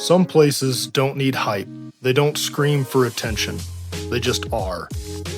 Some places don't need hype. They don't scream for attention. They just are.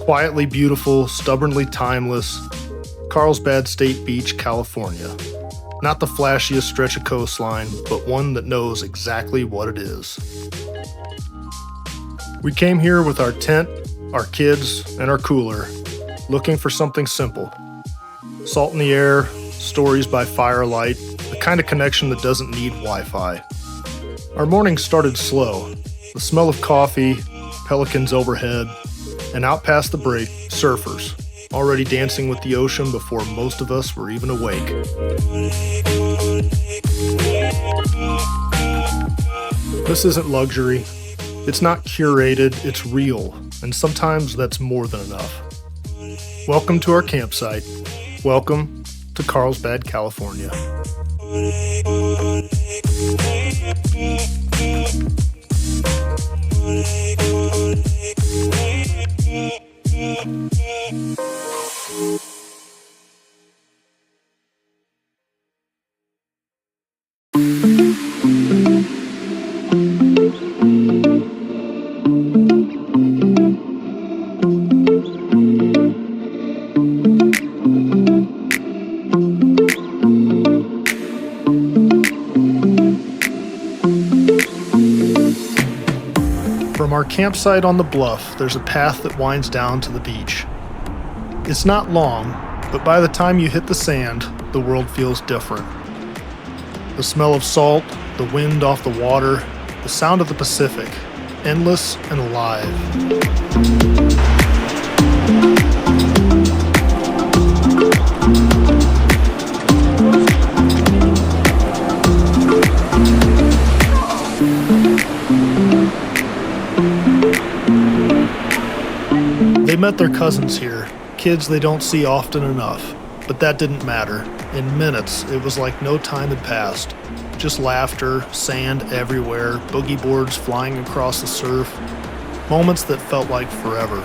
Quietly beautiful, stubbornly timeless. Carlsbad State Beach, California. Not the flashiest stretch of coastline, but one that knows exactly what it is. We came here with our tent, our kids, and our cooler, looking for something simple. Salt in the air, stories by firelight, the kind of connection that doesn't need Wi-Fi. Our morning started slow. The smell of coffee, pelicans overhead, and out past the break, surfers, already dancing with the ocean before most of us were even awake. This isn't luxury. It's not curated, it's real, and sometimes that's more than enough. Welcome to our campsite. Welcome to Carlsbad, California. From our campsite on the bluff, there's a path that winds down to the beach. It's not long, but by the time you hit the sand, the world feels different. The smell of salt, the wind off the water, the sound of the Pacific, endless and alive. They met their cousins here, kids they don't see often enough, but that didn't matter. In minutes, it was like no time had passed. Just laughter, sand everywhere, boogie boards flying across the surf, moments that felt like forever.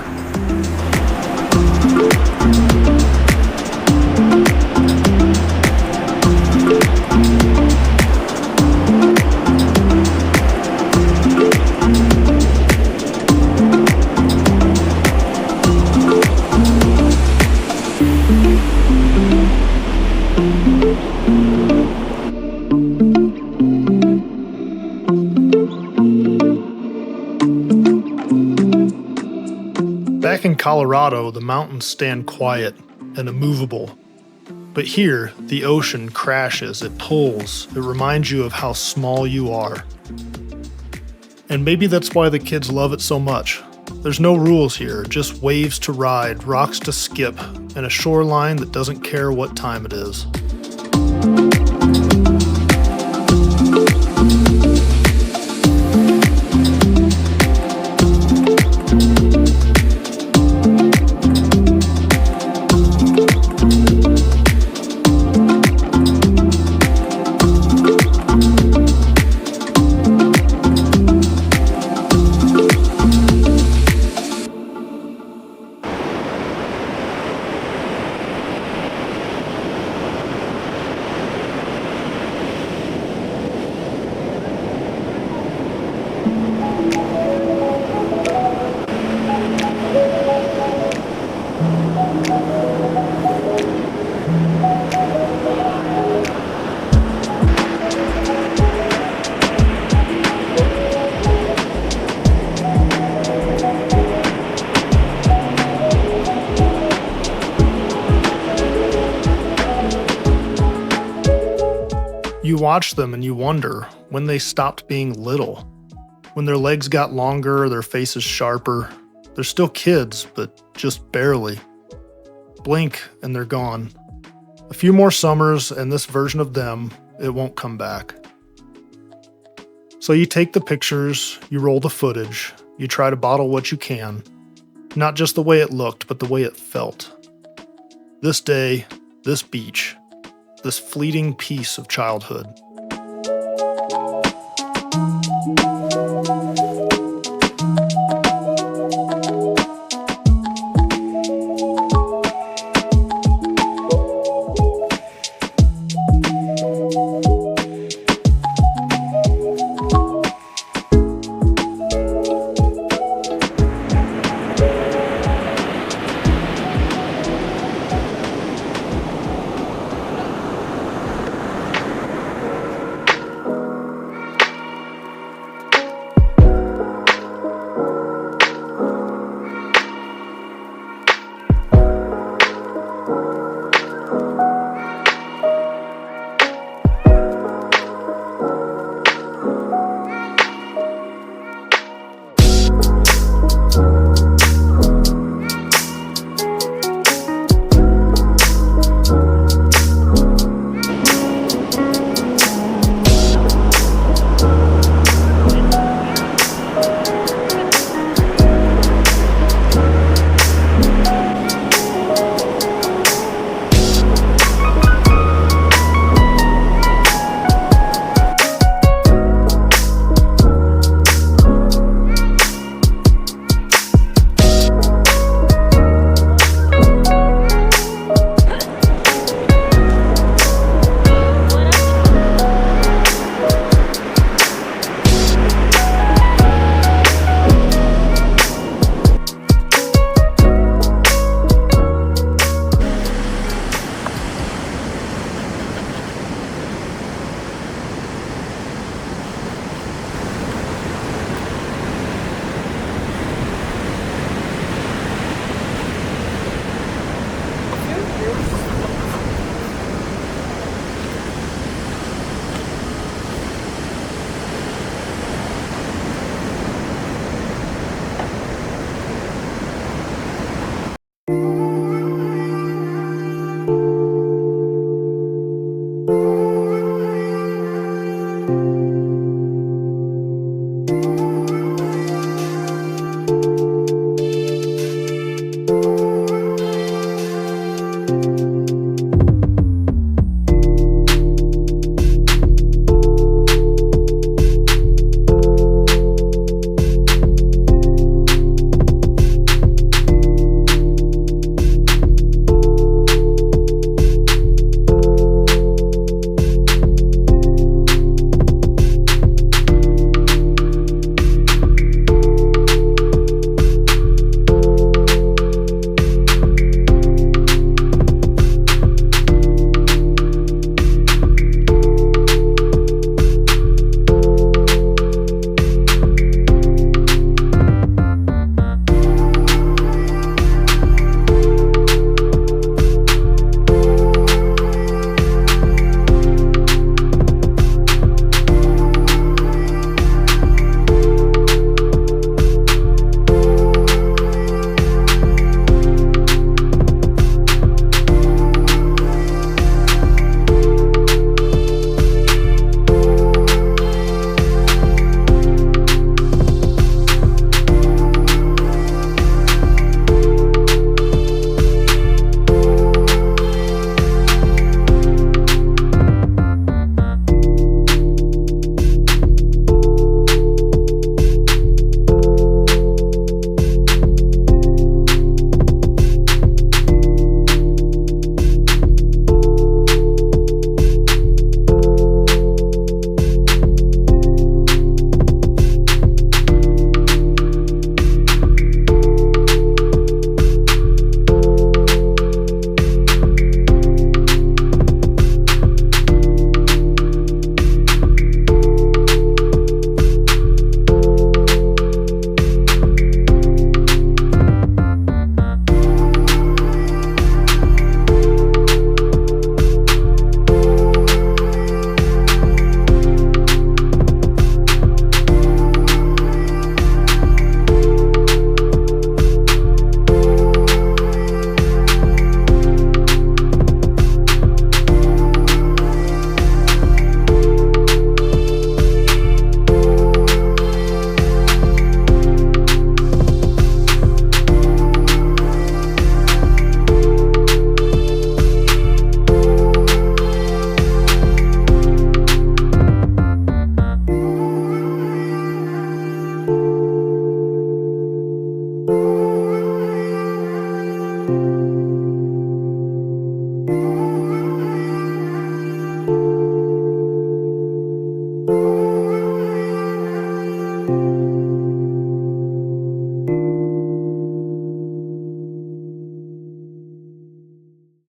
Back in Colorado, the mountains stand quiet and immovable. But here, the ocean crashes, it pulls, it reminds you of how small you are. And maybe that's why the kids love it so much. There's no rules here, just waves to ride, rocks to skip, and a shoreline that doesn't care what time it is. You watch them and you wonder when they stopped being little. When their legs got longer, their faces sharper. They're still kids, but just barely. Blink and they're gone. A few more summers and this version of them, it won't come back. So you take the pictures, you roll the footage, you try to bottle what you can. Not just the way it looked, but the way it felt. This day, this beach, this fleeting piece of childhood. you.